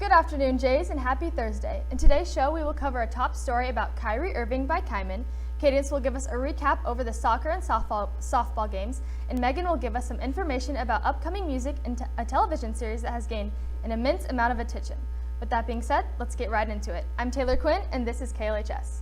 Good afternoon, Jays, and happy Thursday. In today's show, we will cover a top story about Kyrie Irving by Kyman. Cadence will give us a recap over the soccer and softball games, and Megan will give us some information about upcoming music and a television series that has gained an immense amount of attention. With that being said, let's get right into it. I'm Taylor Quinn, and this is KLHS.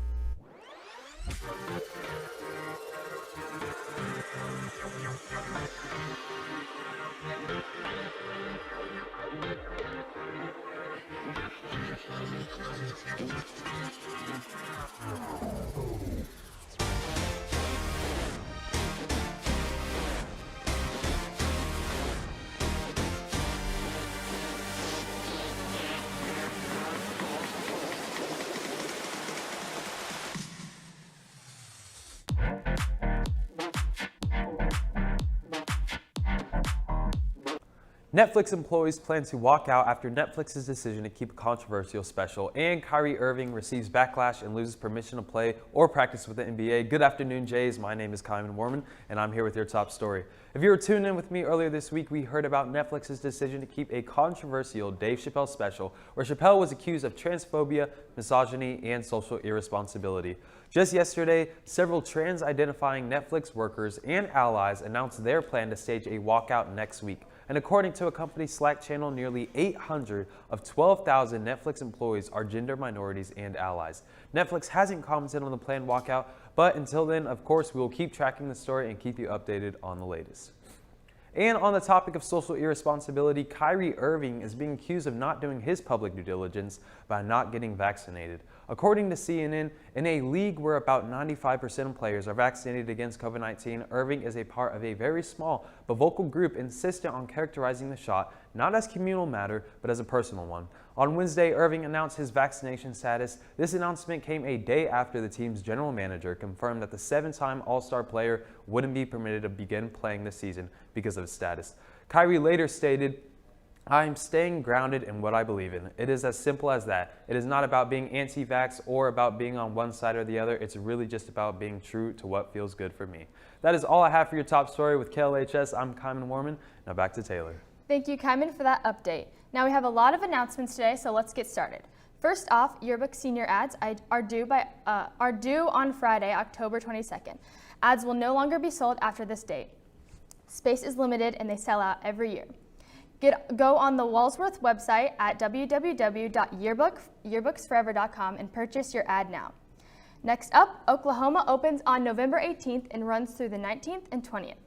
Netflix employees plan to walk out after Netflix's decision to keep a controversial special, and Kyrie Irving receives backlash and loses permission to play or practice with the NBA. Good afternoon, Jays. My name is Kyman Warman, and I'm here with your top story. If you were tuned in with me earlier this week, we heard about Netflix's decision to keep a controversial Dave Chappelle special, where Chappelle was accused of transphobia, misogyny, and social irresponsibility. Just yesterday, several trans-identifying Netflix workers and allies announced their plan to stage a walkout next week. And according to a company Slack channel, nearly 800 of 12,000 Netflix employees are gender minorities and allies. Netflix hasn't commented on the planned walkout, but until then, of course, we will keep tracking the story and keep you updated on the latest. And on the topic of social irresponsibility, Kyrie Irving is being accused of not doing his public due diligence by not getting vaccinated. According to CNN, in a league where about 95% of players are vaccinated against COVID-19, Irving is a part of a very small but vocal group insistent on characterizing the shot not as communal matter, but as a personal one. On Wednesday, Irving announced his vaccination status. This announcement came a day after the team's general manager confirmed that the 7-time All-Star player wouldn't be permitted to begin playing this season because of his status. Kyrie later stated, "I am staying grounded in what I believe in. It is as simple as that. It is not about being anti-vax or about being on one side or the other. It's really just about being true to what feels good for me." That is all I have for your top story with KLHS. I'm Kyman Warman. Now back to Taylor. Thank you, Kyman, for that update. Now we have a lot of announcements today, so let's get started. First off, yearbook senior ads are due on Friday, October 22nd. Ads will no longer be sold after this date. Space is limited and they sell out every year. Go on the Walsworth website at www.yearbooksforever.com and purchase your ad now. Next up, Oklahoma opens on November 18th and runs through the 19th and 20th.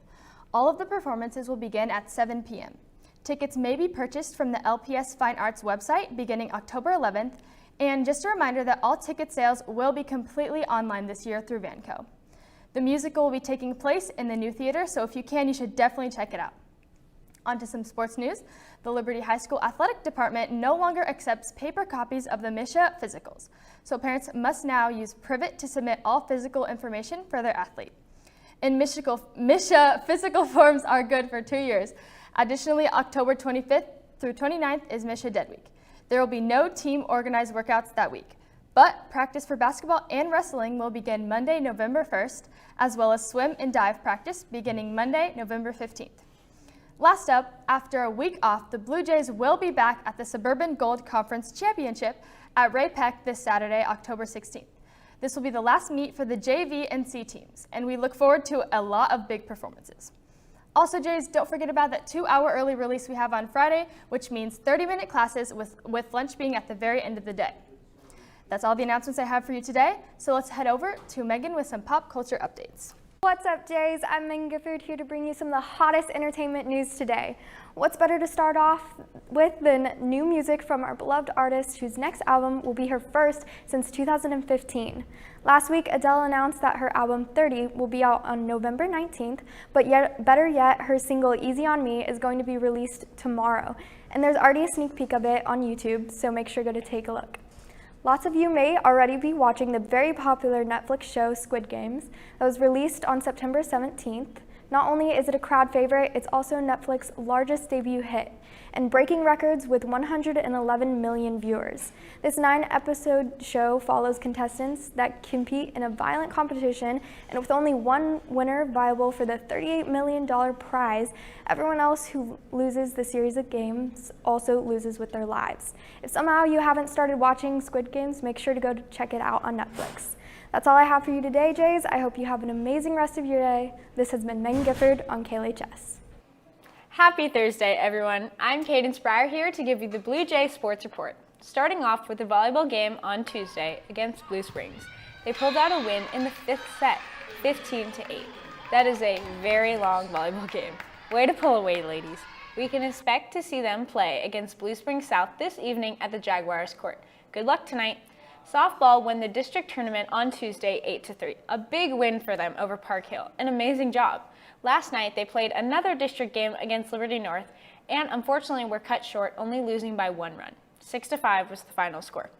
All of the performances will begin at 7 p.m. Tickets may be purchased from the LPS Fine Arts website beginning October 11th, and just a reminder that all ticket sales will be completely online this year through Vanco. The musical will be taking place in the new theater, so if you can, you should definitely check it out. On to some sports news. The Liberty High School Athletic Department no longer accepts paper copies of the MSHA physicals, so parents must now use Privet to submit all physical information for their athlete. And MSHA physical forms are good for 2 years. Additionally, October 25th through 29th is MSHA Dead Week. There will be no team-organized workouts that week, but practice for basketball and wrestling will begin Monday, November 1st, as well as swim and dive practice beginning Monday, November 15th. Last up, after a week off, the Blue Jays will be back at the Suburban Gold Conference Championship at Ray Peck this Saturday, October 16th. This will be the last meet for the JV and C teams, and we look forward to a lot of big performances. Also, Jays, don't forget about that 2-hour early release we have on Friday, which means 30-minute classes with lunch being at the very end of the day. That's all the announcements I have for you today, so let's head over to Megan with some pop culture updates. What's up, Jays? I'm Megan Gifford here to bring you some of the hottest entertainment news today. What's better to start off with than new music from our beloved artist whose next album will be her first since 2015. Last week, Adele announced that her album 30 will be out on November 19th, but better yet, her single Easy on Me is going to be released tomorrow. And there's already a sneak peek of it on YouTube, so make sure to take a look. Lots of you may already be watching the very popular Netflix show Squid Games that was released on September 17th. Not only is it a crowd favorite, it's also Netflix's largest debut hit and breaking records with 111 million viewers. This 9-episode show follows contestants that compete in a violent competition, and with only one winner viable for the $38 million prize, everyone else who loses the series of games also loses with their lives. If somehow you haven't started watching Squid Games, make sure to go to check it out on Netflix. That's all I have for you today, Jays. I hope you have an amazing rest of your day. This has been Megan Gifford on KLHS. Happy Thursday, everyone. I'm Cadence Breyer here to give you the Blue Jay Sports Report. Starting off with the volleyball game on Tuesday against Blue Springs. They pulled out a win in the 5th set, 15-8. That is a very long volleyball game. Way to pull away, ladies. We can expect to see them play against Blue Springs South this evening at the Jaguars court. Good luck tonight. Softball won the district tournament on Tuesday 8-3. A big win for them over Park Hill. An amazing job. Last night, they played another district game against Liberty North and unfortunately were cut short, only losing by 1 run. 6-5 was the final score.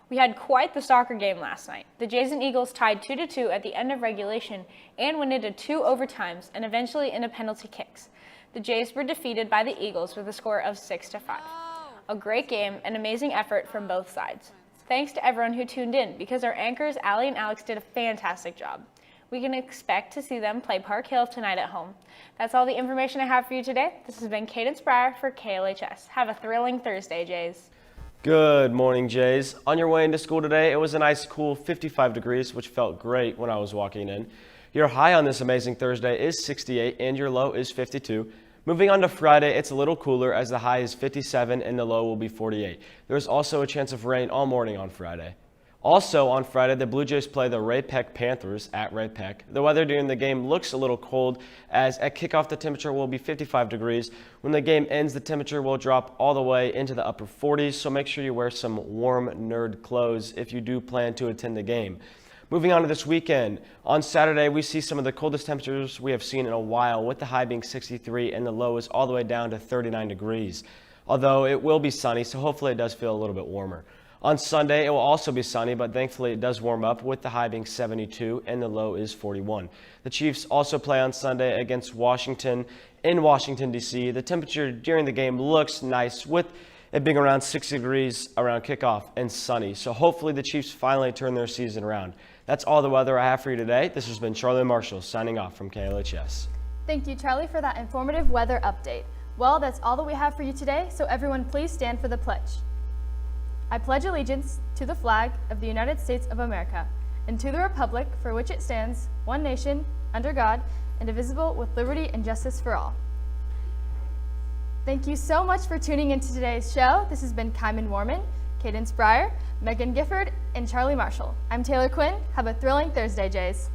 We had quite the soccer game last night. The Jays and Eagles tied 2-2 at the end of regulation and went into 2 overtimes and eventually into penalty kicks. The Jays were defeated by the Eagles with a score of 6-5. A great game and amazing effort from both sides. Thanks to everyone who tuned in because our anchors Allie and Alex did a fantastic job. We can expect to see them play Park Hill tonight at home. That's all the information I have for you today. This has been Cadence Breyer for KLHS. Have a thrilling Thursday, Jays. Good morning, Jays. On your way into school today, it was a nice cool 55 degrees, which felt great when I was walking in. Your high on this amazing Thursday is 68 and your low is 52. Moving on to Friday, it's a little cooler as the high is 57 and the low will be 48. There's also a chance of rain all morning on Friday. Also on Friday, the Blue Jays play the Ray Peck Panthers at Ray Peck. The weather during the game looks a little cold as at kickoff the temperature will be 55 degrees. When the game ends, the temperature will drop all the way into the upper 40s, so make sure you wear some warm nerd clothes if you do plan to attend the game. Moving on to this weekend, on Saturday we see some of the coldest temperatures we have seen in a while, with the high being 63 and the low is all the way down to 39 degrees. Although it will be sunny, so hopefully it does feel a little bit warmer. On Sunday, it will also be sunny, but thankfully it does warm up with the high being 72 and the low is 41. The Chiefs also play on Sunday against Washington in Washington, D.C. The temperature during the game looks nice with it being around 60 degrees around kickoff and sunny. So hopefully the Chiefs finally turn their season around. That's all the weather I have for you today. This has been Charlie Marshall signing off from KLHS. Thank you, Charlie, for that informative weather update. Well, that's all that we have for you today, so everyone please stand for the pledge. I pledge allegiance to the flag of the United States of America and to the republic for which it stands, one nation, under God, indivisible, with liberty and justice for all. Thank you so much for tuning into today's show. This has been Kyman Warman, Cadence Breyer, Megan Gifford, and Charlie Marshall. I'm Taylor Quinn. Have a thrilling Thursday, Jays.